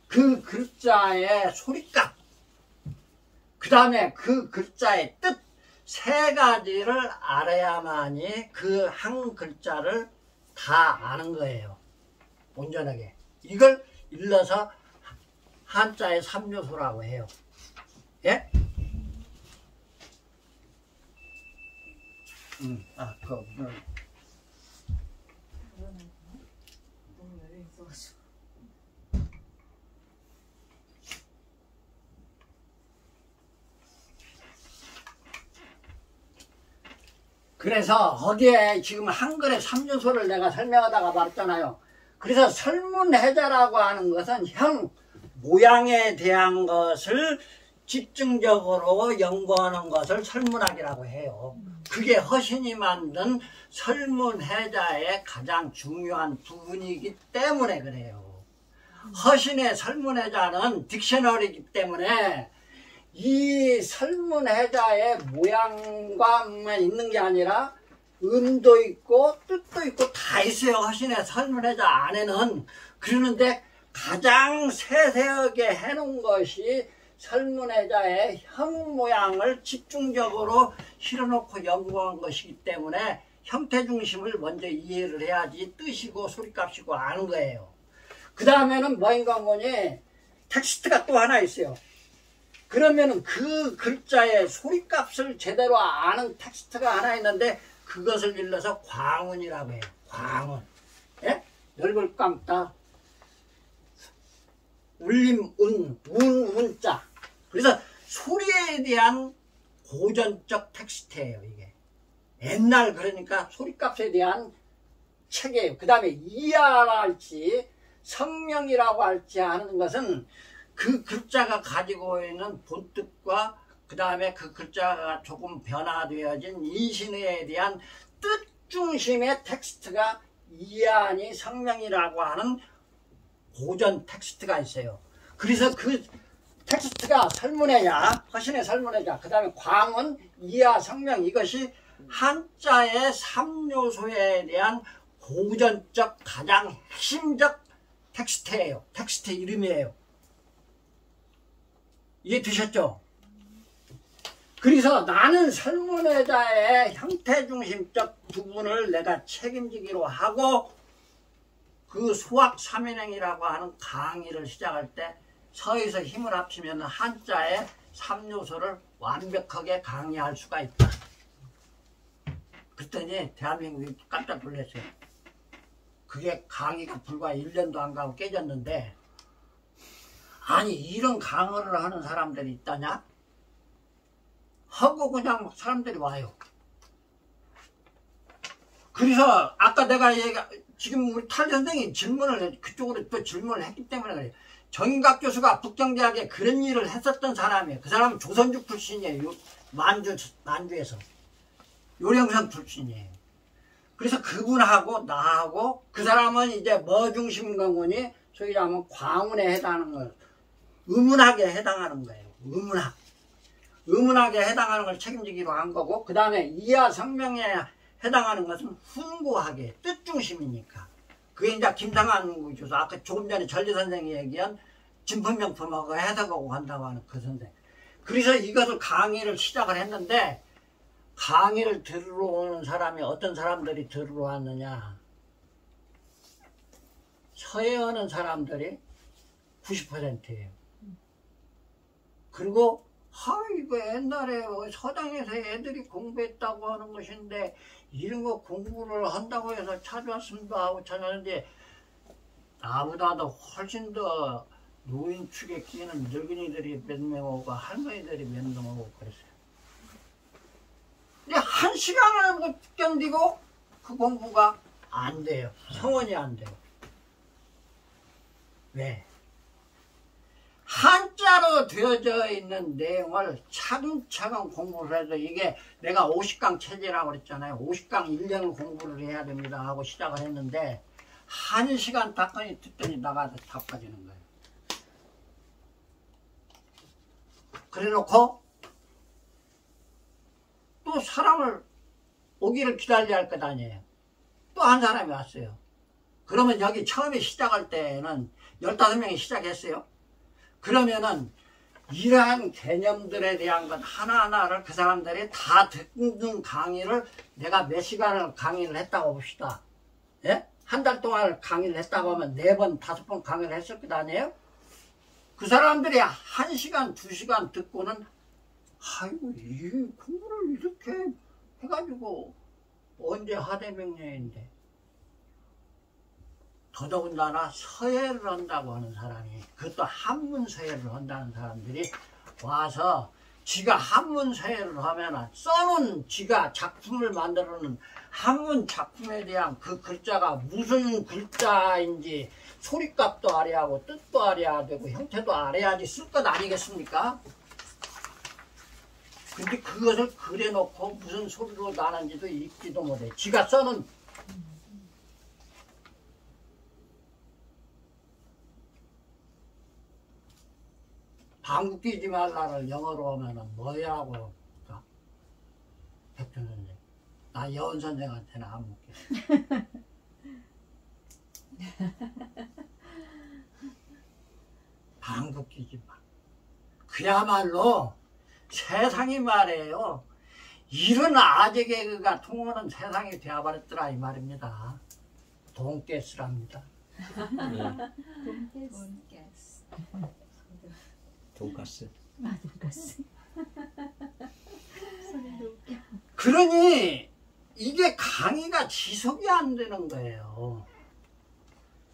그 글자의 소리값, 그 다음에 그 글자의 뜻, 세 가지를 알아야만이 그 한 글자를 다 아는 거예요. 온전하게. 이걸 일러서 한자의 3요소라고 해요. 예? 그래서 거기에 지금 한글의 3요소를 내가 설명하다가 말했잖아요. 그래서 설문해자라고 하는 것은 형, 모양에 대한 것을 집중적으로 연구하는 것을 설문학이라고 해요. 그게 허신이 만든 설문해자의 가장 중요한 부분이기 때문에 그래요. 허신의 설문해자는 딕셔너리이기 때문에 이 설문해자의 모양과만 있는 게 아니라 음도 있고 뜻도 있고 다 있어요. 허신의 설문해자 안에는. 그러는데 가장 세세하게 해놓은 것이 설문해자의 형 모양을 집중적으로 실어놓고 연구한 것이기 때문에 형태 중심을 먼저 이해를 해야지 뜻이고 소리값이고 아는 거예요. 그 다음에는 뭐인가 보니 텍스트가 또 하나 있어요. 그러면은 그 글자의 소리값을 제대로 아는 텍스트가 하나 있는데 그것을 일러서 광운이라고 해요. 광운. 예? 넓을 깜다. 울림, 운자. 그래서 소리에 대한 고전적 텍스트예요, 이게. 옛날 그러니까 소리값에 대한 책이에요. 그 다음에 이하라 할지 성명이라고 할지 하는 것은 그 글자가 가지고 있는 본뜻과 그 다음에 그 글자가 조금 변화되어진 인신에 대한 뜻 중심의 텍스트가 이하니 성명이라고 하는 고전 텍스트가 있어요. 그래서 그 텍스트가 설문해자, 허신의 설문해자, 그 다음에 광은, 이하, 성명, 이것이 한자의 3요소에 대한 고전적 가장 핵심적 텍스트예요. 텍스트 이름이에요. 이해 되셨죠? 그래서 나는 설문해자의 형태 중심적 부분을 내가 책임지기로 하고 그 수학 3인행이라고 하는 강의를 시작할 때 서에서 힘을 합치면 한자의 3요소를 완벽하게 강의할 수가 있다. 그랬더니 대한민국이 깜짝 놀랐어요. 그게 강의가 불과 1년도 안 가고 깨졌는데 아니 이런 강의를 하는 사람들이 있다냐? 하고 그냥 사람들이 와요. 그래서 아까 내가 지금 우리 탈 선생이 질문을 그쪽으로 또 질문을 했기 때문에 그래요. 정인각 교수가 북경대학에 그런 일을 했었던 사람이에요. 그 사람은 조선족 출신이에요. 만주에서 요령선 출신이에요. 그래서 그분하고 나하고 그 사람은 이제 뭐 중심 강원이 소위 말하면 광운에 해당하는 걸 의문학에 해당하는 거예요. 의문학에 해당하는 걸 책임지기로 한 거고 그 다음에 이하 성명에 해당하는 것은 훈구학의 뜻 중심이니까 그게 이제 김상한 교수 아까 조금 전에 전리 선생이 얘기한 진품명품하고 해석하고 한다고 하는 그 선생. 그래서 이것을 강의를 시작을 했는데 강의를 들으러 오는 사람이 어떤 사람들이 들으러 왔느냐. 서예하는 사람들이 90%예요. 그리고 이거 옛날에 서당에서 애들이 공부했다고 하는 것인데 이런 거 공부를 한다고 해서 찾아왔습니다 하고 찾아왔는데 나보다도 훨씬 더 노인 축에 끼는 늙은이들이 몇 명 오고 할머니들이 몇 명 오고 그랬어요. 근데 1시간을 못 견디고 그 공부가 안 돼요. 성원이 안 돼요. 왜? 한자로 되어져 있는 내용을 차근차근 공부를 해서 이게 내가 50강 체제라고 그랬잖아요. 50강 1년을 공부를 해야 됩니다 하고 시작을 했는데 1시간 닦더니 듣더니 나가서 다 빠지는 거예요. 그래 놓고 또 사람을 오기를 기다려야 할 것 아니에요. 또 한 사람이 왔어요. 그러면 여기 처음에 시작할 때는 15명이 시작했어요. 그러면은 이러한 개념들에 대한 것 하나하나를 그 사람들이 다 듣는 강의를 내가 몇 시간을 강의를 했다고 봅시다. 예? 한 달 동안 강의를 했다고 하면 4번, 5번 강의를 했을 것 아니에요? 그 사람들이 1시간, 2시간 듣고는 아이고 이 공부를 이렇게 해가지고 언제 하대명령인데 더더군다나 서예를 한다고 하는 사람이 그것도 한문 서예를 한다는 사람들이 와서 지가 한문 서예를 하면은 써놓은 지가 작품을 만들어놓은 한문 작품에 대한 그 글자가 무슨 글자인지 소리값도 알아야 하고 뜻도 알아야 되고 형태도 알아야지 쓸 것 아니겠습니까? 근데 그것을 그려놓고 무슨 소리로 나는지도 읽지도 못해. 지가 써놓은 방귀 끼지 말라를 영어로 하면은 뭐야고 백준 선생. 나 여원 선생한테는 안 묻게. 방귀 끼지 마. 그야말로 세상이 말이에요. 이런 아재 개그가 통하는 세상이 되어버렸더라 이 말입니다. 돈가스랍니다. 돈가스. 돈가스. 그러니 이게 강의가 지속이 안 되는 거예요.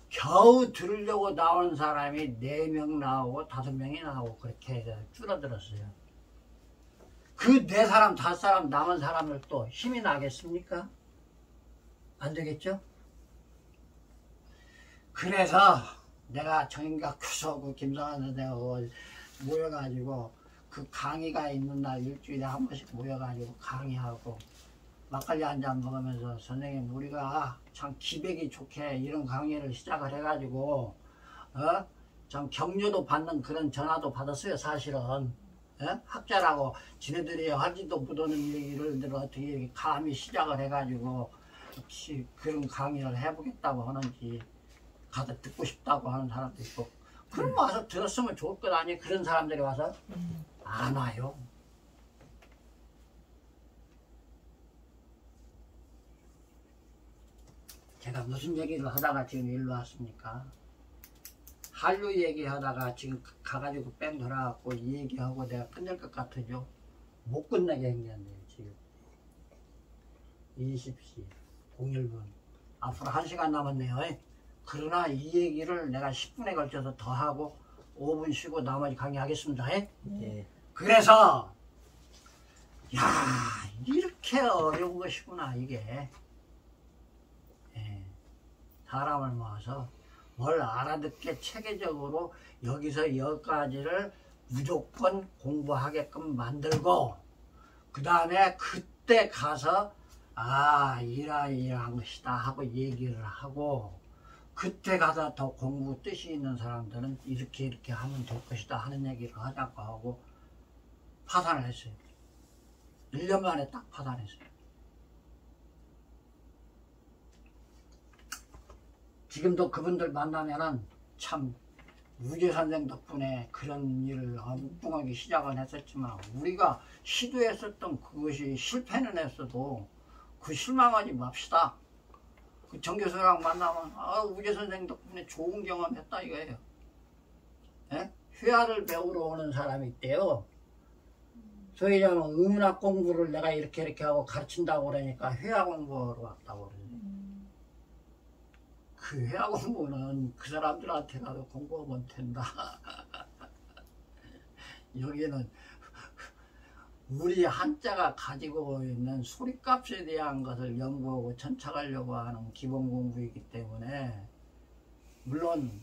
겨우 들으려고 나온 사람이 4명 나오고 5명이 나오고 그렇게 줄어들었어요. 그 4사람 5사람 남은 사람을 또 힘이 나겠습니까? 안 되겠죠? 그래서 내가 정인각 교수하고 김성환 선생하고 모여가지고 그 강의가 있는 날 일주일에 한 번씩 모여가지고 강의하고 막걸리 한잔 먹으면서 선생님 우리가 참 기백이 좋게 이런 강의를 시작을 해가지고 참 격려도 받는 그런 전화도 받았어요 사실은. 학자라고 지네들이 하지도 못하는 얘기를 어떻게 감히 시작을 해가지고 그런 강의를 해보겠다고 하는지 가서 듣고 싶다고 하는 사람도 있고 그럼 와서 들었으면 좋을 것 아니에요. 그런 사람들이 와서 안 와요. 제가 무슨 얘기를 하다가 지금 일로 왔습니까? 한류 얘기하다가 지금 가가지고 뺑 돌아갖고 이 얘기하고 내가 끝낼 것 같으죠? 못 끝내게 생겼네요 지금. 20시 01분 앞으로 1시간 남았네요. 그러나 이 얘기를 내가 10분에 걸쳐서 더 하고 5분 쉬고 나머지 강의하겠습니다. 예. 그래서 야 이렇게 어려운 것이구나 이게. 사람을 모아서 뭘 알아듣게 체계적으로 여기서 여기까지를 무조건 공부하게끔 만들고 그 다음에 그때 가서 이러한 것이다 하고 얘기를 하고 그때 가서 더 공부 뜻이 있는 사람들은 이렇게 하면 될 것이다 하는 얘기를 하자고 하고 파산을 했어요. 1년 만에 딱 파산했어요. 지금도 그분들 만나면은 참 우재 선생 덕분에 그런 일을 엉뚱하게 시작은 했었지만 우리가 시도했었던 그것이 실패는 했어도 그 실망하지 맙시다. 그 정 교수랑 만나면 우재 선생 덕분에 좋은 경험 했다 이거예요. 회화를 배우러 오는 사람이 있대요. 소위 말하면 의문학 공부를 내가 이렇게 하고 가르친다고 그러니까 회화 공부하러 왔다고 그러는데 그 회화 공부는 그 사람들한테 가도 공부하면 된다. 여기는 우리 한자가 가지고 있는 소리값에 대한 것을 연구하고 천착하려고 하는 기본 공부이기 때문에 물론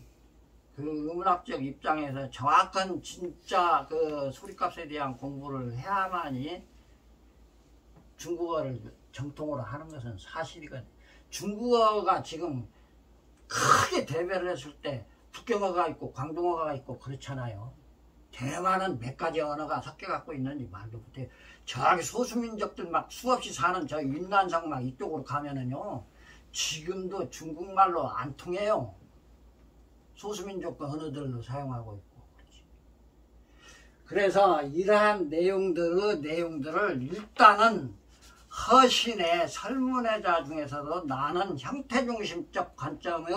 그 의문학적 입장에서 정확한 진짜 그 소리값에 대한 공부를 해야만이 중국어를 정통으로 하는 것은 사실이거든요. 중국어가 지금 크게 대별을 했을 때 북경어가 있고 광동어가 있고 그렇잖아요. 대만은 몇 가지 언어가 섞여 갖고 있는지 말도 못해요. 저기 소수민족들 막 수없이 사는 저云南성 막 이쪽으로 가면은요 지금도 중국말로 안 통해요. 소수민족 언어들로 사용하고 있고 그렇지. 그래서 이러한 내용들을 일단은 허신의 설문회자 중에서도 나는 형태중심적 관점의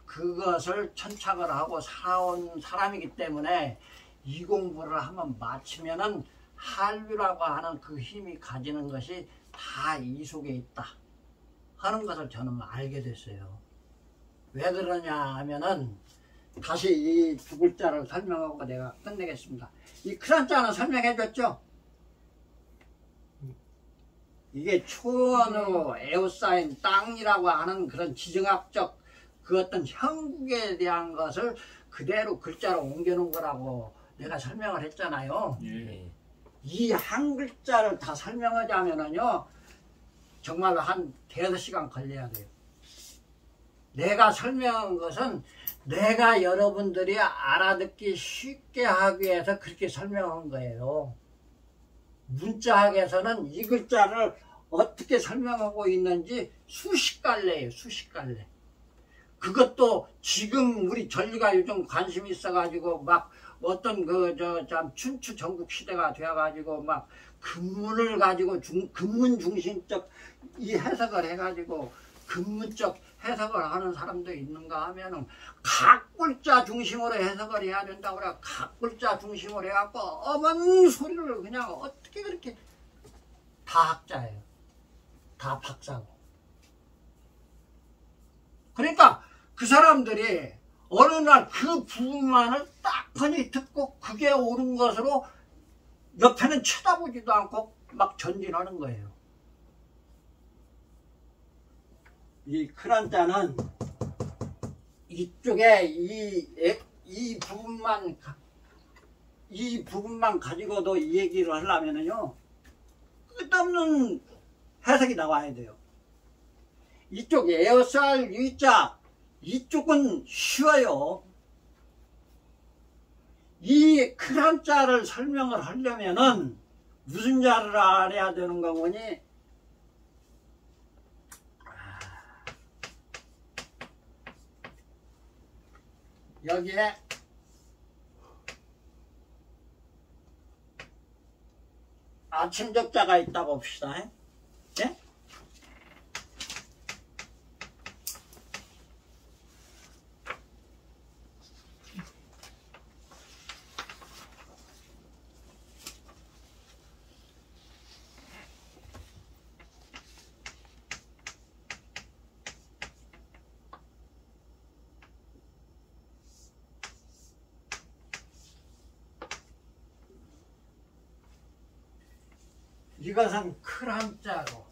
그것을 천착을 하고 살아온 사람이기 때문에 이 공부를 한번 마치면은 한류라고 하는 그 힘이 가지는 것이 다 이 속에 있다 하는 것을 저는 알게 됐어요. 왜 그러냐 하면은 다시 이 두 글자를 설명하고 내가 끝내겠습니다. 이 크란자는 설명해 줬죠? 이게 초원으로 에워싸인 땅이라고 하는 그런 지정학적 그 어떤 형국에 대한 것을 그대로 글자로 옮겨놓은 거라고 내가 설명을 했잖아요. 예. 이 한 글자를 다 설명하자면은요, 정말로 한 대여섯 시간 걸려야 돼요. 내가 설명한 것은 내가 여러분들이 알아듣기 쉽게 하기 위해서 그렇게 설명한 거예요. 문자학에서는 이 글자를 어떻게 설명하고 있는지 수십 갈래예요. 수십 갈래. 그것도 지금 우리 전리가 요즘 관심이 있어가지고 막 어떤 참 춘추 전국 시대가 되어가지고 막 근문을 가지고 근문 중심적 이 해석을 해가지고 근문적 해석을 하는 사람도 있는가 하면은 각 글자 중심으로 해석을 해야 된다고 그래. 각 글자 중심으로 해갖고 어머니 소리를 그냥 어떻게 그렇게 다 학자예요. 다 박사고. 그러니까 그 사람들이 어느 날 그 부분만을 딱하니 듣고 그게 옳은 것으로 옆에는 쳐다보지도 않고 막 전진하는 거예요. 이 크란자는 이쪽에 이 부분만 가지고도 이 얘기를 하려면은요, 끝없는 해석이 나와야 돼요. 이쪽 에어쌀 유자 이쪽은 쉬워요. 이 크란자를 설명을 하려면은 무슨 자를 알아야 되는 거니? 여기에 아침적자가 있다고 봅시다. 예? 이것은 크란자로,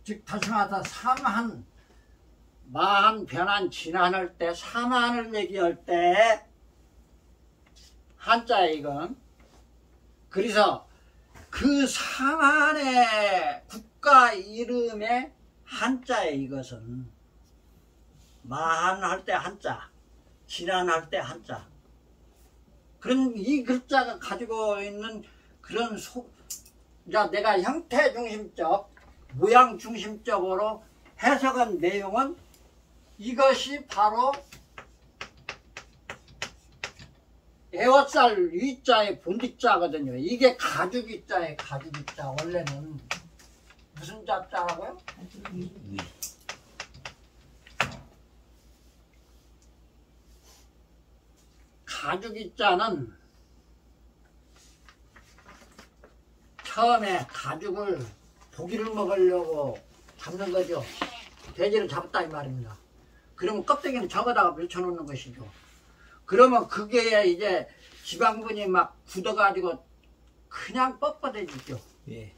즉 다시 말해서 삼한, 마한, 변한, 진한할 때 삼한을 얘기할 때 한자에 이건. 그래서 그 삼한의 국가 이름의 한자에 이것은 마한할 때 한자, 진한할 때 한자. 그런 이 글자가 가지고 있는 그런 내가 형태 중심적, 모양 중심적으로 해석한 내용은 이것이 바로 에워쌀 위자의 본디자거든요. 이게 가죽이자의 가죽이자. 원래는 무슨 자자라고요? 가죽이자는 처음에 가죽을 고기를 먹으려고 잡는 거죠. 돼지를 잡았다 이 말입니다. 그러면 껍데기는 저거다가 밀쳐놓는 것이죠. 그러면 그게 이제 지방분이 막 굳어가지고 그냥 뻣뻣해지죠. 예.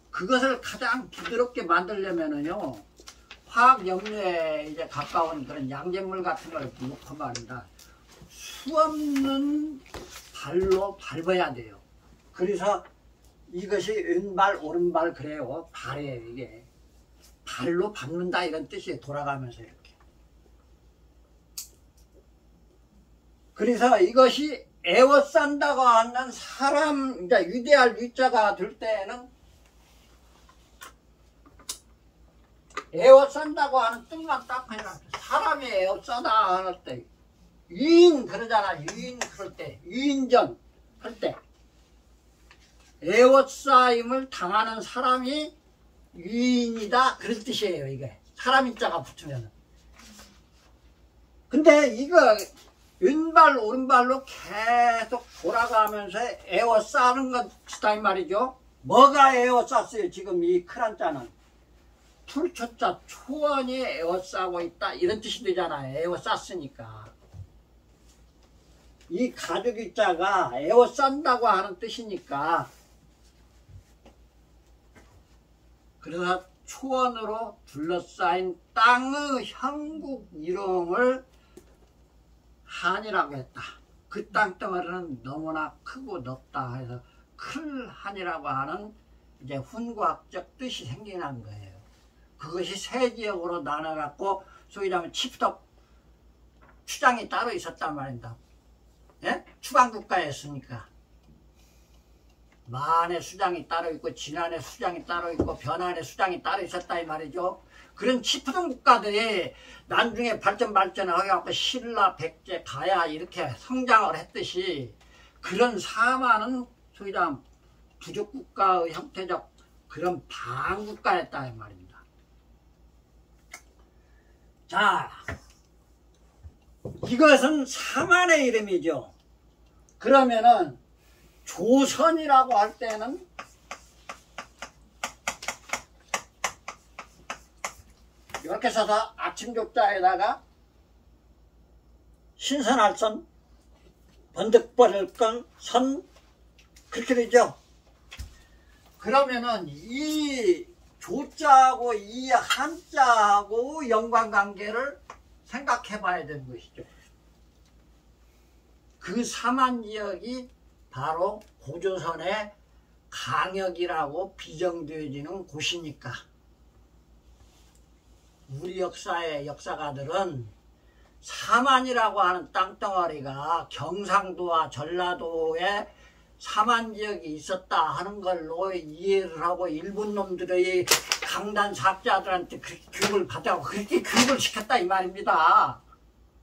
그것을 가장 부드럽게 만들려면은요, 화학 염료에 이제 가까운 그런 양잿물 같은 걸 넣고 말입니다. 수없는 발로 밟아야 돼요. 그래서 이것이 왼발 오른발 그래요. 발이에요. 이게 발로 밟는다 이런 뜻이에요. 돌아가면서 이렇게. 그래서 이것이 에워싼다고 하는 사람, 이제 위대할 위자가 될 때에는 에워싼다고 하는 뜻만 딱 그냥 사람이 에워싸다 할 때 유인 그러잖아. 유인 그럴 때, 유인전 할 때 에워싸임을 당하는 사람이 유인이다 그런 뜻이에요. 이게 사람 인자가 붙으면. 근데 이거 왼발 오른발로 계속 돌아가면서 에워싸는 것이다 이 말이죠. 뭐가 에워쌌어요? 지금 이 큰 한자는 풀초자 초원이 에워싸고 있다 이런 뜻이 되잖아요. 에워쌌으니까 이 가죽이 자가 에워싼다고 하는 뜻이니까, 그래서 초원으로 둘러싸인 땅의 형국 이름을 한이라고 했다. 그 땅덩어리는 너무나 크고 넓다 해서 클 한이라고 하는 이제 훈과학적 뜻이 생겨난 거예요. 그것이 세 지역으로 나눠갖고 소위 말하면 칩톱 추장이 따로 있었단 말입니다. 예? 추방국가였으니까 만의 수장이 따로 있고 진안의 수장이 따로 있고 변안의 수장이 따로 있었다 이 말이죠. 그런 칩푸던 국가들이 나중에 발전을 해갖고 신라, 백제, 가야 이렇게 성장을 했듯이 그런 사마는 소위 말하면 부족국가의 형태적 그런 방국가였다 이 말입니다. 자, 이것은 사만의 이름이죠. 그러면은 조선이라고 할 때는 이렇게 써서 아침족자에다가 신선할선, 번득버릴건, 선 그렇게 되죠. 그러면은 이 조자하고 이 한자하고 연관관계를 생각해 봐야 되는 것이죠. 그 사만지역이 바로 고조선의 강역이라고 비정되어지는 곳이니까 우리 역사의 역사가들은 사만이라고 하는 땅덩어리가 경상도와 전라도에 사만지역이 있었다 하는 걸로 이해를 하고 일본 놈들의 강단 사학자들한테 그렇게 교육을 받아고 그렇게 교육을 시켰다 이 말입니다.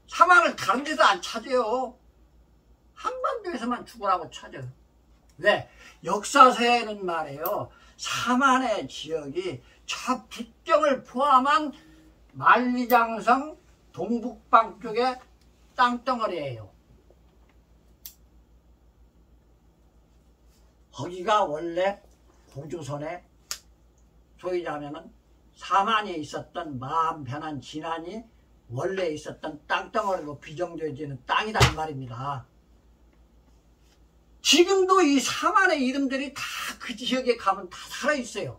사만을 다른 데서 안 찾아요. 한반도에서만 죽으라고 찾아요. 왜? 역사서에는 말이에요. 사만의 지역이 저 북경을 포함한 만리장성 동북방 쪽의 땅덩어리예요. 거기가 원래 고조선에 소위 자면은 사만에 있었던 마음 변한 진안이 원래 있었던 땅덩어리로 비정되어지는 땅이다 이 말입니다. 지금도 이 사만의 이름들이 다 그 지역에 가면 다 살아있어요.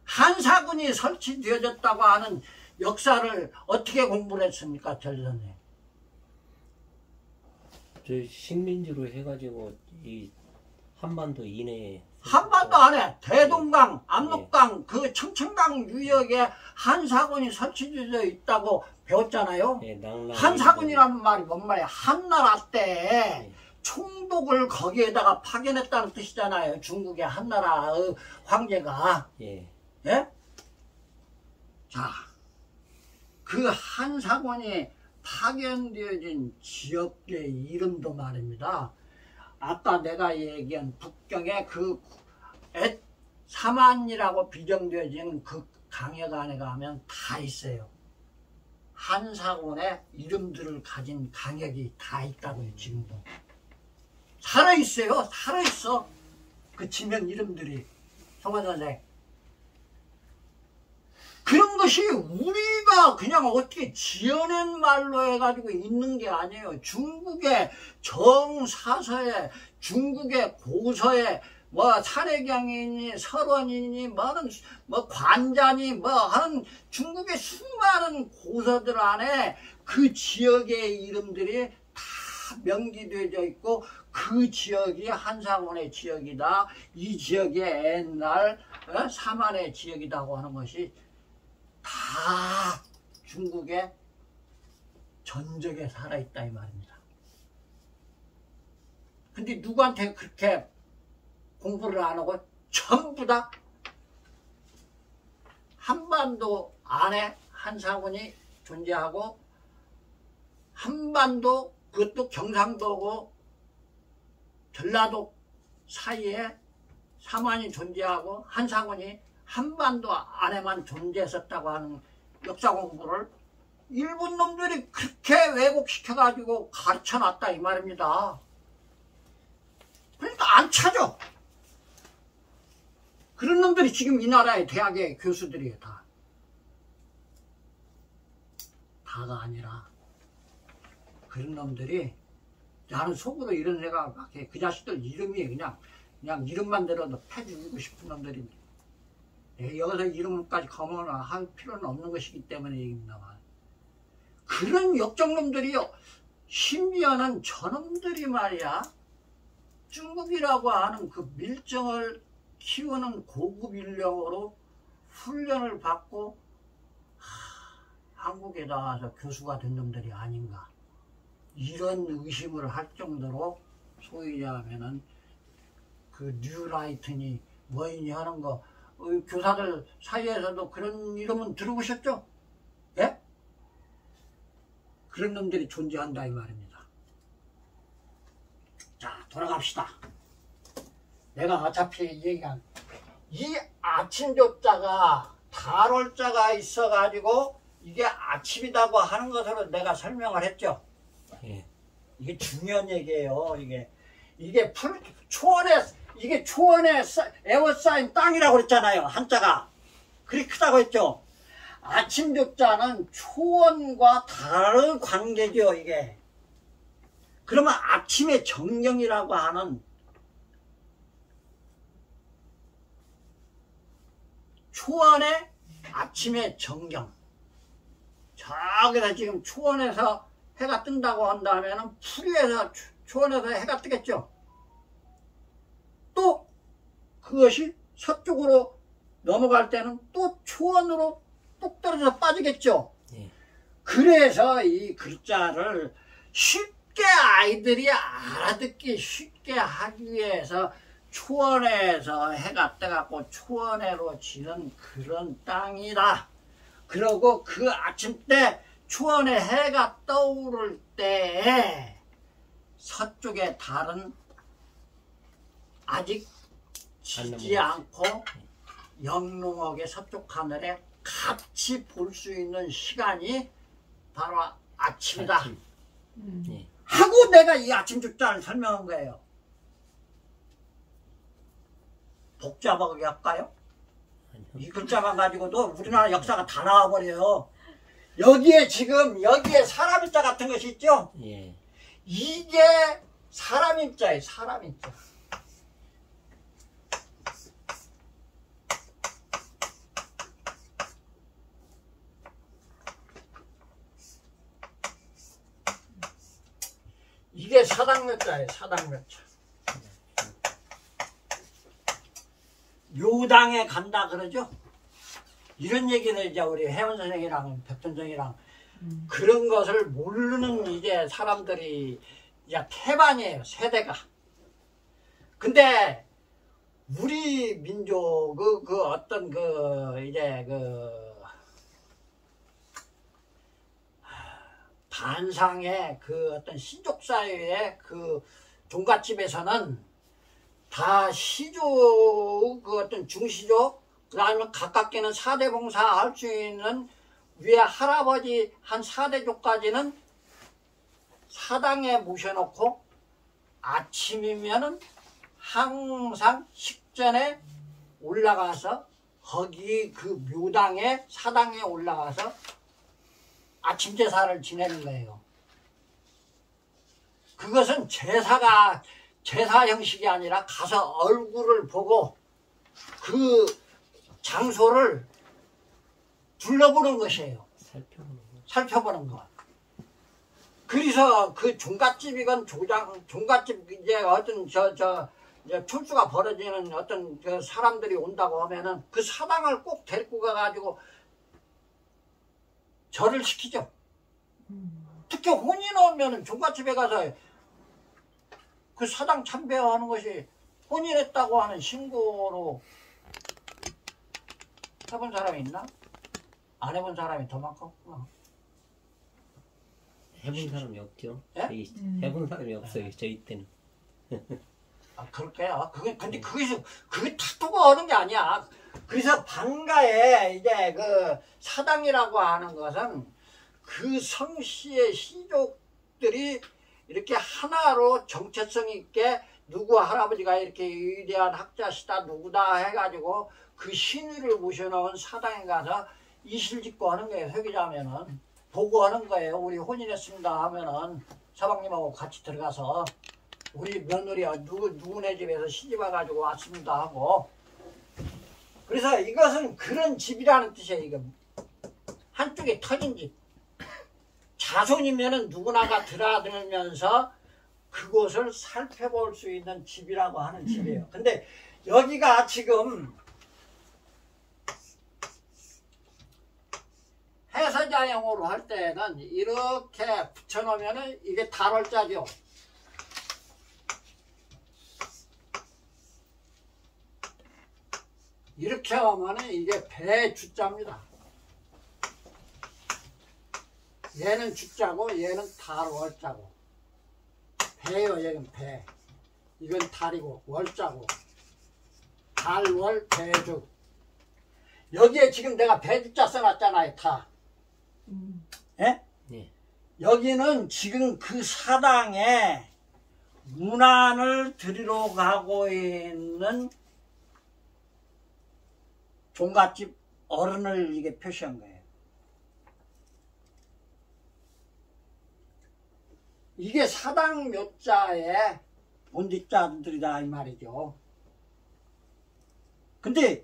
한사군이 설치되어졌다고 하는 역사를 어떻게 공부를 했습니까, 전선생? 저 식민지로 해가지고 이 한반도 이내에 한반도 안에 대동강, 압록강, 그 청천강 유역에 한사군이 설치되어 있다고 배웠잖아요. 예, 한사군이라는 말이 뭔 말이야? 한나라 때 예. 총독을 거기에다가 파견했다는 뜻이잖아요. 중국의 한나라의 황제가. 예. 예? 자, 그 한사군이 파견되어진 지역의 이름도 말입니다. 아까 내가 얘기한 북경의 그 사만이라고 비정되어진 그 강역 안에 가면 다 있어요. 한사군의 이름들을 가진 강역이 다 있다고요. 지금도 살아있어요. 살아있어. 그 지명 이름들이. 송원 선생, 그런 것이 우리가 그냥 어떻게 지어낸 말로 해가지고 있는 게 아니에요. 중국의 정사서에, 중국의 고서에, 뭐 사례경이니 설원이니 뭐 관자니 뭐 하는 중국의 수많은 고서들 안에 그 지역의 이름들이 다 명기되어 있고, 그 지역이 한사군의 지역이다, 이 지역이 옛날 사만의 지역이라고 하는 것이 다 중국의 전적에 살아있다 이 말입니다. 근데 누구한테 그렇게 공부를 안 하고 전부 다 한반도 안에 한사군이 존재하고 한반도, 그것도 경상도고 전라도 사이에 삼환이 존재하고 한상원이 한반도 안에만 존재했었다고 하는 역사 공부를 일본 놈들이 그렇게 왜곡시켜가지고 가르쳐놨다 이 말입니다. 그러니까 안 찾아. 그런 놈들이 지금 이 나라의 대학의 교수들이에요. 다가 아니라 그런 놈들이, 나는 속으로 이런 생각을 그 자식들 이름이 그냥 이름만 들어도 패 죽이고 싶은 놈들인데, 여기서 이름까지 거머할 필요는 없는 것이기 때문에 얘기입니다만, 그런 역적놈들이요. 심지어는 저놈들이 말이야, 중국이라고 하는 그 밀정을 키우는 고급 인력으로 훈련을 받고 한국에 나와서 교수가 된 놈들이 아닌가, 이런 의심을 할 정도로, 소위 얘기하면은 그 뉴라이트니 뭐이니 하는 거, 교사들 사이에서도 그런 이름은 들어보셨죠? 예? 그런 놈들이 존재한다 이 말입니다. 자, 돌아갑시다. 내가 어차피 얘기한 이 아침조자가 달월자가 있어가지고 이게 아침이라고 하는 것으로 내가 설명을 했죠. 예. 이게 중요한 얘기예요. 이게 초원에 에워싸인 땅이라고 그랬잖아요. 한자가 그리 크다고 했죠. 아침조자는 초원과 다른 관계죠. 이게 그러면 아침의 정경이라고 하는, 초원의 아침의 정경, 저기서 지금 초원에서 해가 뜬다고 한다면 풀이에서 초원에서 해가 뜨겠죠. 또 그것이 서쪽으로 넘어갈 때는 또 초원으로 뚝 떨어져서 빠지겠죠. 그래서 이 글자를 쉽게 아이들이 알아듣기 쉽게 하기 위해서 초원에서 해가 떠갖고 초원으로 지는 그런 땅이다. 그러고 그 아침 때 초원에 해가 떠오를 때에 서쪽의 달은 아직 지지 않고 영롱하게 서쪽 하늘에 같이 볼 수 있는 시간이 바로 아침이다. 아침. 하고 내가 이 아침 주자를 설명한 거예요. 복잡하게 할까요? 이 글자만 가지고도 우리나라 역사가 다 나와버려요. 여기에 사람 인자 같은 것이 있죠? 예. 이게 사람 인자예요. 사람 인자. 이게 사당묘자예요. 사당묘자. 묘당에 간다 그러죠. 이런 얘기는 이제 우리 혜원 선생이랑 백선생이랑 그런 것을 모르는 이제 사람들이 이제 태반이에요. 세대가. 근데 우리 민족 그 어떤 이제 반상의 그 어떤 신족 사회의 그 종갓집에서는 다 시족, 그 어떤 중시족, 그 다음에 가깝게는 4대 봉사 할 수 있는 위에 할아버지 한 4대족까지는 사당에 모셔놓고 아침이면은 항상 식전에 올라가서 거기 그 묘당에 사당에 올라가서 아침 제사를 지내는 거예요. 그것은 제사 형식이 아니라 가서 얼굴을 보고 그 장소를 둘러보는 것이에요. 살펴보는 거. 그래서 그 종갓집이건 종갓집 이제 어떤 이제 출수가 벌어지는 어떤 그 사람들이 온다고 하면은 그 사당을 꼭 데리고 가가지고 절을 시키죠. 특히 혼인 오면은 종갓집에 가서 그 사당 참배하는 것이 혼인했다고 하는 신고로 해본 사람이 있나? 안 해본 사람이 더 많겠구나. 해본 사람이 없죠. 예? 저희 해본 사람이 없어요. 저희 때는. 아, 그럴까요? 근데 그게 탁두고 하는 게 아니야. 그래서 방가에 이제 그 사당이라고 하는 것은 그 성씨의 시족들이 이렇게 하나로 정체성 있게 누구 할아버지가 이렇게 위대한 학자시다 누구다 해가지고 그 신의를 모셔놓은 사당에 가서 이실 짓고 하는 거예요. 회계자면은 보고하는 거예요. 우리 혼인했습니다 하면은 사방님하고 같이 들어가서 우리 며느리가 누구네 집에서 시집 와가지고 왔습니다 하고. 그래서 이것은 그런 집이라는 뜻이에요. 이거 한쪽에 터진 집. 자손이면은 누구나가 드나들면서 그곳을 살펴볼 수 있는 집이라고 하는 집이에요. 근데 여기가 지금 해서자형으로 할 때는 이렇게 붙여놓으면은 이게 달월자죠. 이렇게 하면은 이게 배주자입니다. 얘는 주자고 얘는 달월자고. 배요, 여긴 배. 이건 달이고 월자고. 달월 배주. 여기에 지금 내가 배주자 써놨잖아요, 다. 예? 네. 여기는 지금 그 사당에 문안을 드리러 가고 있는 종갓집 어른을 이게 표시한 거예요. 이게 사당 묘자의 본뒷자들이다 이 말이죠. 근데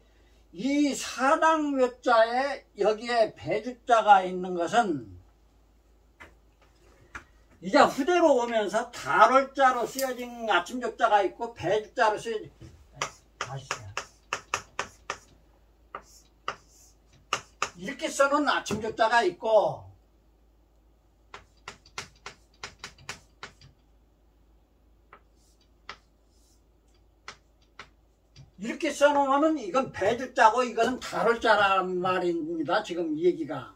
이 사당 묘자에 여기에 배주자가 있는 것은 이제 후대로 오면서 달월자로 쓰여진 아침족자가 있고 배주자로 쓰여진 아시죠? 이렇게 써놓은 아침족자가 있고 이렇게 써놓으면 이건 배주자고 이거는 달월자란 말입니다. 지금 이 얘기가.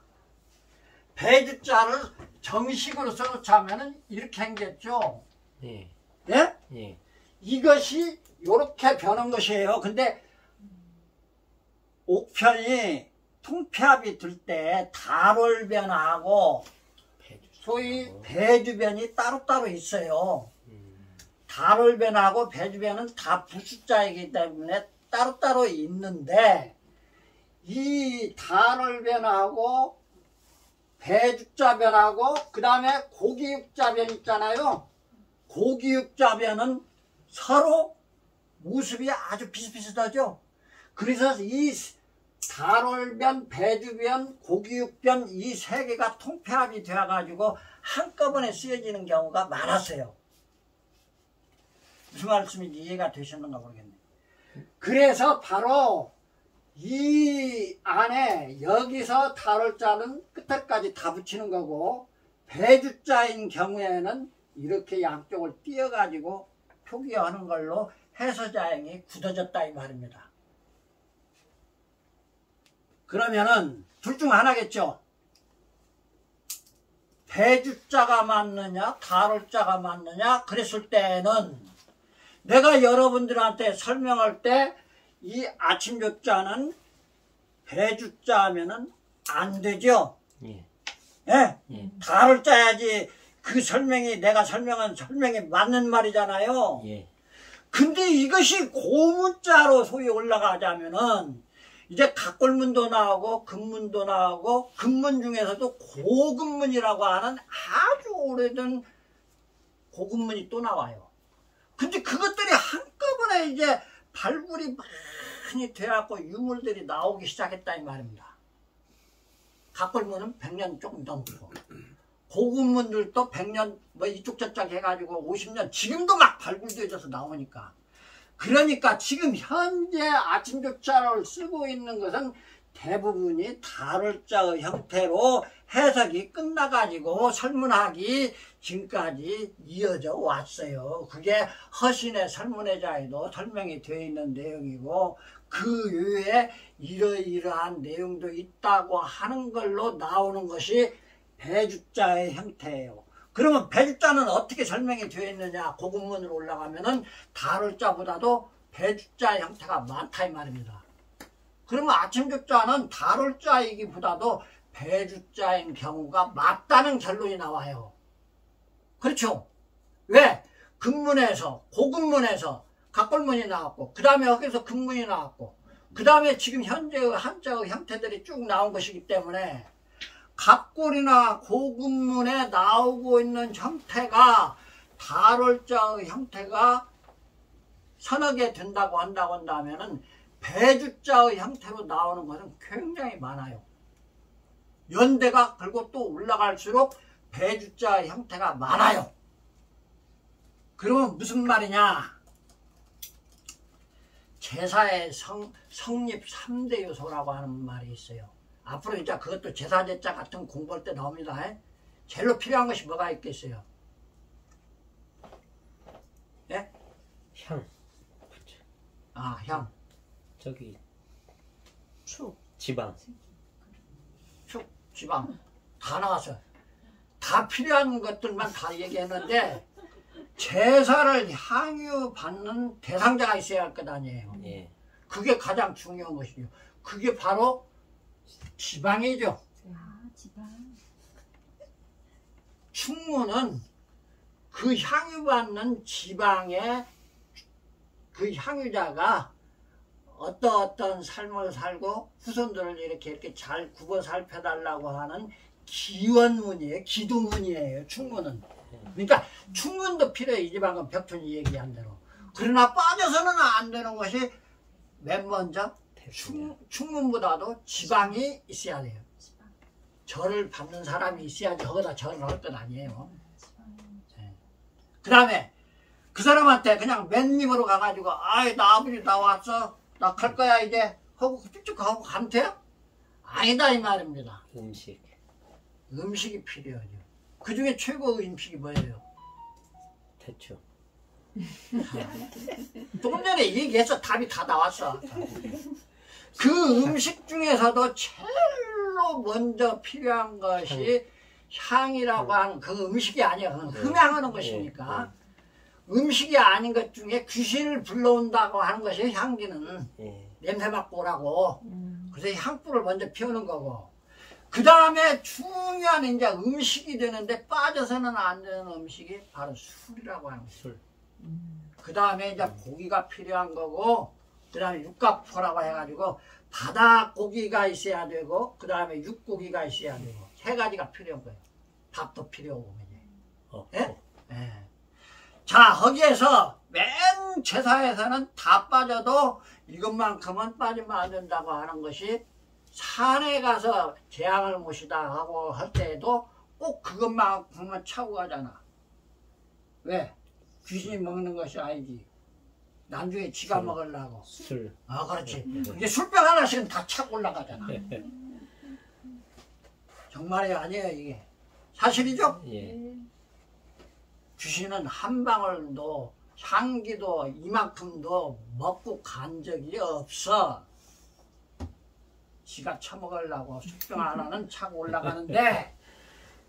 배주자를 정식으로 써놓자면은 이렇게 생겼죠. 네. 예? 네. 이것이 이렇게 변한 것이에요. 근데 옥편이 통폐합이 들 때 달월변하고 소위 배주변이 따로따로 있어요. 달월변하고 배주변은 다 부숫자이기 때문에 따로따로 있는데 이 달월변하고 배주자변하고 그 다음에 고기육자변 있잖아요. 고기육자변은 서로 모습이 아주 비슷비슷하죠. 그래서 이 달월변, 배주변, 고기육변 이 세 개가 통폐합이 되어가지고 한꺼번에 쓰여지는 경우가 많았어요. 무슨 말씀인지 이해가 되셨는가 모르겠네요. 그래서 바로 이 안에 여기서 달월자는 끝에까지 다 붙이는 거고 배주자인 경우에는 이렇게 양쪽을 띄어가지고 표기하는 걸로 해서자형이 굳어졌다 이 말입니다. 그러면은 둘 중 하나겠죠. 배주자가 맞느냐 달월자가 맞느냐 그랬을 때는 내가 여러분들한테 설명할 때 이 아침조자는 배주자면은 안 되죠. 예. 예? 예. 달월자야지 그 설명이 내가 설명한 설명이 맞는 말이잖아요. 예. 근데 이것이 고문자로 소위 올라가자면은 이제 각골문도 나오고 금문도 나오고 금문 중에서도 고금문이라고 하는 아주 오래된 고금문이 또 나와요. 근데 그것들이 한꺼번에 이제 발굴이 많이 돼갖고 유물들이 나오기 시작했다 이 말입니다. 각골문은 100년 조금 넘고 고금문들도 100년 뭐 이쪽 저쪽 해가지고 50년 지금도 막 발굴되어져서 나오니까 그러니까 지금 현재 아침조자를 쓰고 있는 것은 대부분이 달월자의 형태로 해석이 끝나가지고 설문학이 지금까지 이어져 왔어요. 그게 허신의 설문회자에도 설명이 되어 있는 내용이고 그 외에 이러이러한 내용도 있다고 하는 걸로 나오는 것이 배주자의 형태예요. 그러면 배주자는 어떻게 설명이 되어 있느냐? 고급문으로 올라가면은 다룰자보다도 배주자 형태가 많다 이 말입니다. 그러면 아침주자는 다룰자이기보다도 배주자인 경우가 맞다는 결론이 나와요. 그렇죠? 왜? 근문에서 고급문에서 각골문이 나왔고 그 다음에 여기서 근문이 나왔고 그 다음에 지금 현재의 한자의 형태들이 쭉 나온 것이기 때문에 각골이나 고급문에 나오고 있는 형태가 다룰자의 형태가 서너 개 된다고 한다면은 배주자의 형태로 나오는 것은 굉장히 많아요. 연대가 그리고 또 올라갈수록 배주자의 형태가 많아요. 그러면 무슨 말이냐? 제사의 성립 3대 요소라고 하는 말이 있어요. 앞으로 이제 그것도 제사제자 같은 공부할 때 나옵니다. 제일로 필요한 것이 뭐가 있겠어요? 예? 향. 아, 향. 저기 축. 지방. 축, 지방. 다 나왔어요. 다 필요한 것들만 다 얘기했는데 제사를 향유받는 대상자가 있어야 할 것 아니에요. 예. 그게 가장 중요한 것이죠. 그게 바로 지방이죠. 아, 지방. 충무는 그 향유받는 지방의 그 향유자가 어떤 삶을 살고 후손들을 이렇게 잘 굽어 살펴달라고 하는 기원문이에요. 기도문이에요. 충무는. 그러니까 충문도 필요해. 이 지방은 벽촌이 얘기한 대로. 그러나 빠져서는 안 되는 것이 맨 먼저 충문보다도 지방이 있어야 돼요. 절을 받는 사람이 있어야지 거기다 절을 할 건 아니에요. 네. 그 다음에 그 사람한테 그냥 맨입으로 가가지고 아이 나 아버지 나 왔어 나 갈 거야 이제 하고 쭉쭉 가고 가면 돼요? 아니다 이 말입니다. 음식이 필요하죠. 그 중에 최고의 음식이 뭐예요? 대추. 조금 전에 얘기해서 답이 다 나왔어. 그 음식 중에서도 제일로 먼저 필요한 것이 향이라고 하는 그 음식이 아니야. 그건 흠양하는 것이니까. 음식이 아닌 것 중에 귀신을 불러온다고 하는 것이 향기는 냄새 맡고 오라고. 그래서 향불을 먼저 피우는 거고. 그 다음에 중요한 이제 음식이 되는데 빠져서는 안 되는 음식이 바로 술이라고 하는 거예요. 술. 그 다음에 이제 고기가 필요한 거고, 그 다음에 육갑포라고 해가지고 바다 고기가 있어야 되고, 그 다음에 육고기가 있어야 되고, 세 가지가 필요한 거예요. 밥도 필요하고, 예? 예. 자, 거기에서 맨 제사에서는 다 빠져도 이것만큼은 빠지면 안 된다고 하는 것이 산에 가서 재앙을 모시다 하고 할 때에도 꼭 그것만큼은 차고 가잖아. 왜? 귀신이 먹는 것이 아니지. 나중에 지가 술. 먹으려고. 술. 아, 그렇지. 이게 술병 하나씩은 다 차고 올라가잖아. 정말이 아니에요, 이게. 사실이죠? 예. 귀신은 한 방울도 향기도 이만큼도 먹고 간 적이 없어. 지가 처먹으려고 술병 하나는 차고 올라가는데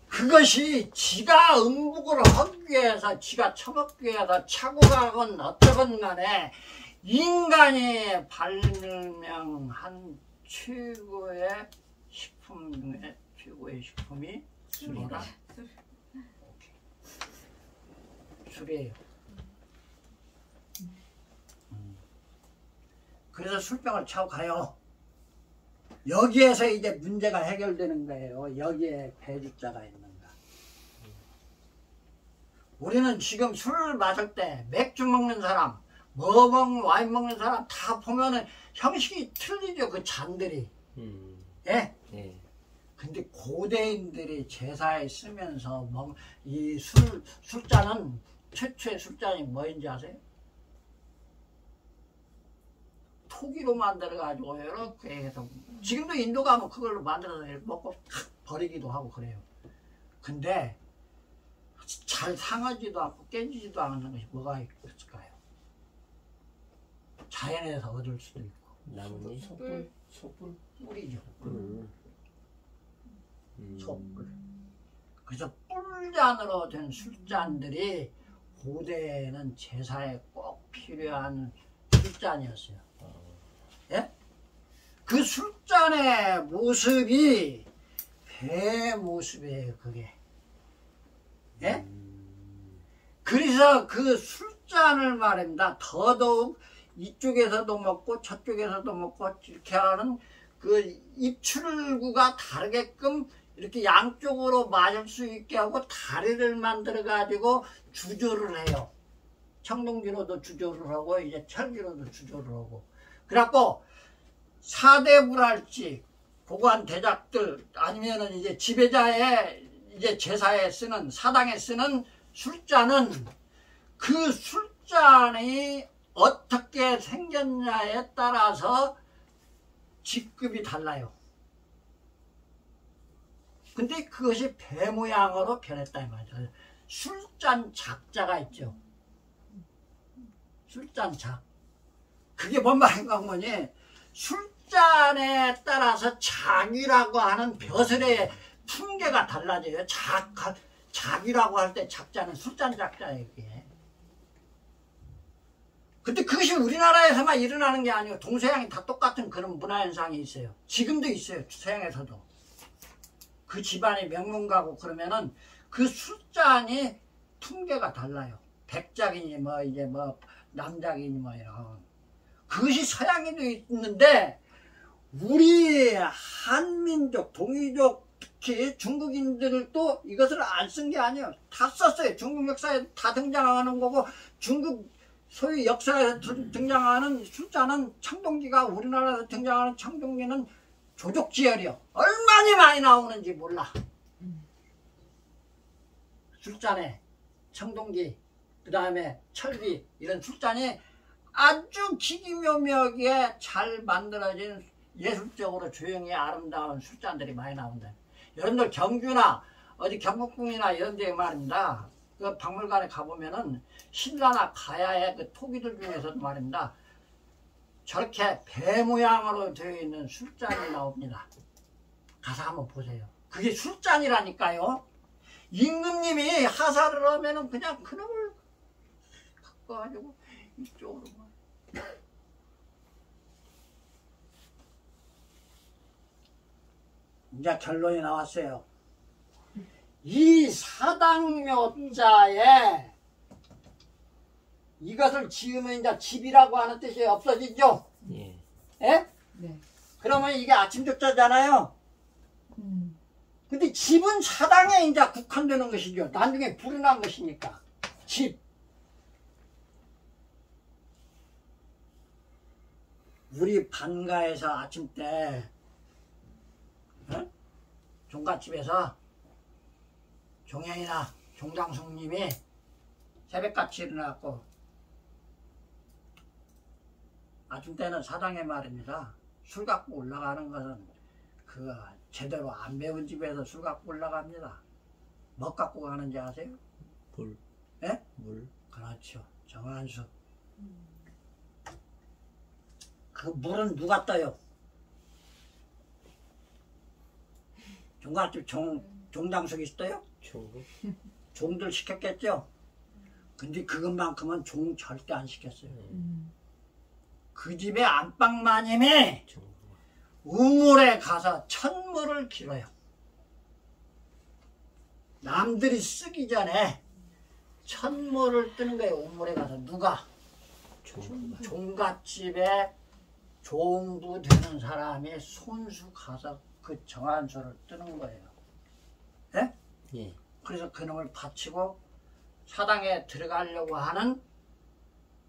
그것이 지가 음복을 하기 위해서 지가 처먹기 위해서 차고 가건 어쩌건 간에 인간이 발명한 최고의 식품 중에 최고의 식품이 뭐라? 술이에요. 그래서 술병을 차고 가요. 여기에서 이제 문제가 해결되는 거예요. 여기에 배주자가 있는가. 우리는 지금 술 마실 때 맥주 먹는 사람, 와인 먹는 사람 다 보면은 형식이 틀리죠. 그 잔들이. 예? 예. 근데 고대인들이 제사에 쓰면서 이 술잔은 최초의 술잔이 뭐인지 아세요? 토기로 만들어가지고 이렇게 해서 지금도 인도 가면 그걸로 만들어서 먹고 버리기도 하고 그래요. 근데 잘 상하지도 않고 깨지지도 않는 것이 뭐가 있을까요? 자연에서 얻을 수도 있고. 나뭇잎. 촛불. 뿔이죠. 촛불. 그래서 뿔 술잔으로 된 술잔들이 고대에는 제사에 꼭 필요한 술잔이었어요. 예? 그 술잔의 모습이 배 모습이에요, 그게. 예? 그래서 그 술잔을 말입니다. 더더욱 이쪽에서도 먹고 저쪽에서도 먹고 이렇게 하는 그 입출구가 다르게끔 이렇게 양쪽으로 맞을 수 있게 하고 다리를 만들어 가지고 주조를 해요. 청동기로도 주조를 하고 이제 철기로도 주조를 하고. 그래갖고 사대불할지 고관 대작들 아니면은 이제 지배자의 이제 제사에 쓰는 사당에 쓰는 술잔은 그 술잔이 어떻게 생겼냐에 따라서 직급이 달라요. 근데 그것이 배 모양으로 변했다 이 말이죠. 술잔 작자가 있죠. 술잔 작. 그게 뭔 말인가 하면 술잔에 따라서 작이라고 하는 벼슬의 풍계가 달라져요. 작이라고 할 때 작자는 술잔 작자예요. 이게. 근데 그것이 우리나라에서만 일어나는 게 아니고 동서양이 다 똑같은 그런 문화현상이 있어요. 지금도 있어요. 서양에서도. 그 집안이 명문가고 그러면은 그 술잔이 풍계가 달라요. 백작이니 뭐 이제 뭐 남작이니 뭐 이런. 그것이 서양에도 있는데 우리 한민족, 동이족 특히 중국인들도 이것을 안 쓴 게 아니에요. 다 썼어요. 중국 역사에 다 등장하는 거고 중국 소위 역사에서 등장하는 술잔은 청동기가 우리나라에서 등장하는 청동기는 조족지혈이요. 얼마나 많이 나오는지 몰라. 술잔에 청동기 그 다음에 철기 이런 술잔이 아주 기기묘묘하게 잘 만들어진 예술적으로 조용히 아름다운 술잔들이 많이 나온다. 여러분들 경주나 어디 경복궁이나 이런 데 말입니다. 그 박물관에 가보면은 신라나 가야의 그 토기들 중에서도 말입니다. 저렇게 배 모양으로 되어 있는 술잔이 나옵니다. 가서 한번 보세요. 그게 술잔이라니까요. 임금님이 하사를 하면은 그냥 그놈을 갖고 가지고 이쪽으로 이제 결론이 나왔어요. 이 사당묘자에 이것을 지으면 이제 집이라고 하는 뜻이 없어지죠? 예. 예? 네. 그러면 이게 아침적자잖아요. 근데 집은 사당에 이제 국한되는 것이죠. 나중에 불어난 것이니까. 집. 우리 반가에서 아침 때 종갓집에서 종현이나 종장숙님이 새벽같이 일어나고 아침 때는 사당에 말입니다. 술 갖고 올라가는 것은 그 제대로 안 배운 집에서 술 갖고 올라갑니다. 뭐 갖고 가는지 아세요? 물. 예? 물. 그렇죠. 정한수. 그 물은 누가 떠요? 종갓집 종장숙이 떠요? 종들 시켰겠죠? 근데 그것만큼은 종 절대 안 시켰어요. 그 집의 안방마님이 우물에 가서 천물을 길어요. 남들이 쓰기 전에 천물을 뜨는 거예요. 우물에 가서. 누가? 종갓집에 종부 되는 사람이 손수 가서 그 정한수를 뜨는 거예요. 예? 예. 그래서 그놈을 바치고 사당에 들어가려고 하는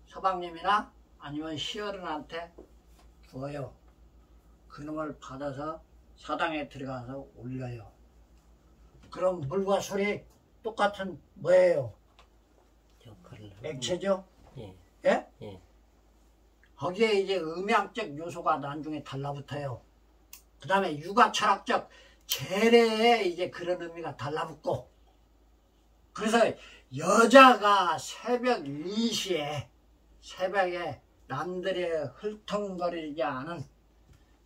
서방님이나 아니면 시어른한테 주어요. 그놈을 받아서 사당에 들어가서 올려요. 그럼 물과 술이 똑같은 뭐예요? 역할을 하고. 액체죠? 예. 예? 예. 거기에 이제 음양적 요소가 나중에 달라붙어요. 그 다음에 육아철학적 재래에 이제 그런 의미가 달라붙고, 그래서 여자가 새벽 2시에 새벽에 남들이 훑렁거리지 않은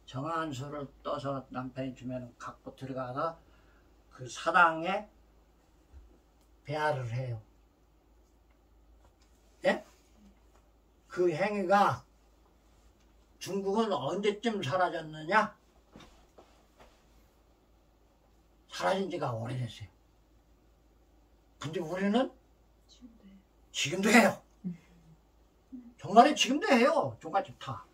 정한수를 떠서 남편이 주면 갖고 들어가서 그 사당에 배아를 해요. 예? 그 행위가 중국은 언제쯤 사라졌느냐? 사라진 지가 오래됐어요. 근데 우리는 지금도 해요. 정말에 지금도 해요. 종갓집 다.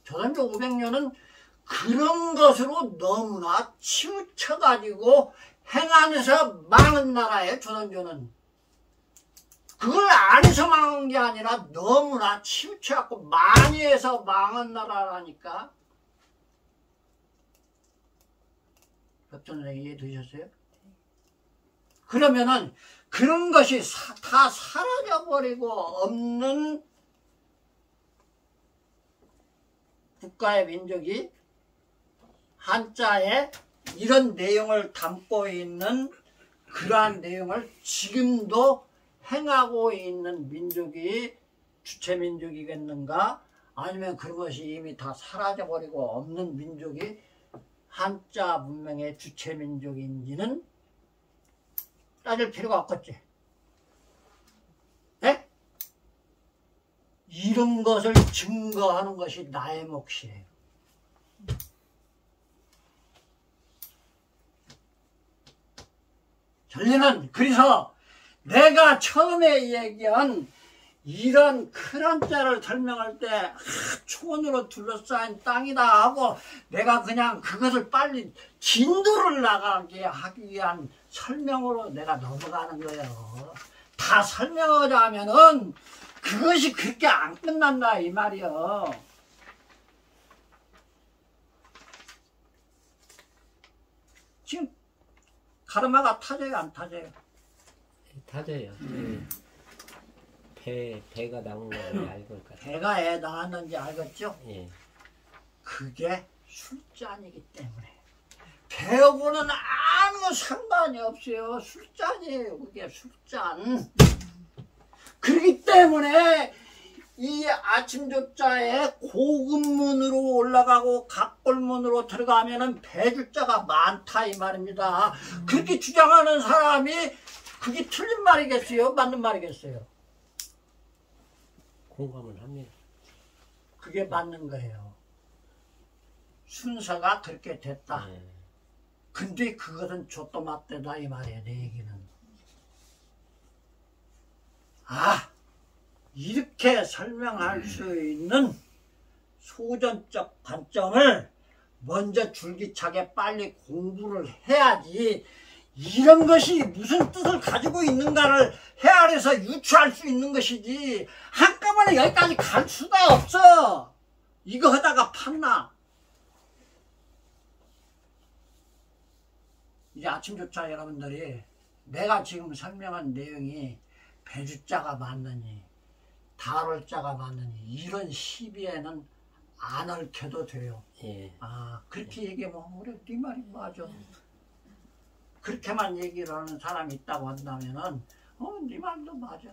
조선조 500년은 그런 것으로 너무나 치우쳐가지고 행안에서 망한 나라예요. 조선조는. 그걸 안 해서 망한 게 아니라 너무나 치우쳐갖고 많이 해서 망한 나라라니까. 백전선생 이해되셨어요? 그러면은 그런 것이 다 사라져버리고 없는 국가의 민족이 한자에 이런 내용을 담고 있는 그러한 내용을 지금도 행하고 있는 민족이 주체민족이겠는가? 아니면 그런 것이 이미 다 사라져버리고 없는 민족이 한자 문명의 주체민족인지는 따질 필요가 없겠지. 네? 이런 것을 증거하는 것이 나의 몫이에요. 전리는 그래서 내가 처음에 얘기한 이런 큰 한자를 설명할 때 초원으로 둘러싸인 땅이다 하고 내가 그냥 그것을 빨리 진도를 나가게 하기 위한 설명으로 내가 넘어가는 거예요. 다 설명하자면은 그것이 그렇게 안 끝난다 이 말이요. 지금 가르마가 타져요 안 타져요? 타져요. 배가 나온 거 알고 있까. 배가 애 낳았는지 알겠죠? 예. 그게 술잔이기 때문에 배하고는 아무 상관이 없어요. 술잔이에요. 그게 술잔. 그렇기 때문에 이 아침조자에 고급문으로 올라가고 각골문으로 들어가면은 배주자가 많다 이 말입니다. 그렇게 주장하는 사람이 그게 틀린 말이겠어요? 맞는 말이겠어요? 공감을 합니다. 그게 맞는 거예요. 순서가 그렇게 됐다. 예. 근데 그것은 좆도 맞대다 이 말이에요. 내 얘기는. 아, 이렇게 설명할 수 있는 소전적 관점을 먼저 줄기차게 빨리 공부를 해야지 이런 것이 무슨 뜻을 가지고 있는가를 헤아려서 유추할 수 있는 것이지 한꺼번에 여기까지 갈 수가 없어. 이거 하다가 판나. 이제 아침조차 여러분들이 내가 지금 설명한 내용이 배주자가 맞느니 다룰자가 맞느니 이런 시비에는 안 얽혀도 돼요. 예. 아 그렇게 얘기하면 그래 네 말이 맞아. 그렇게만 얘기를 하는 사람이 있다고 한다면은 네 말도 맞아.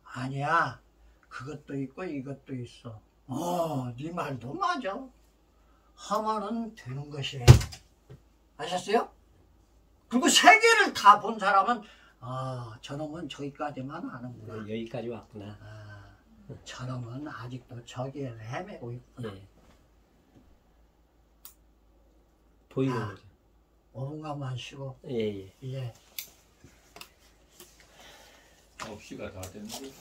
아니야 그것도 있고 이것도 있어. 네 말도 맞아. 하면은 되는 것이에요. 아셨어요? 그리고 세계를 다 본 사람은 저놈은 저기까지만 하는구나. 여기까지 왔구나. 저놈은 아직도 저기에 헤매고 있구나. 예. 보이는 거죠. 5분간만 쉬고. 예. 예. 9시가 다 됐는데.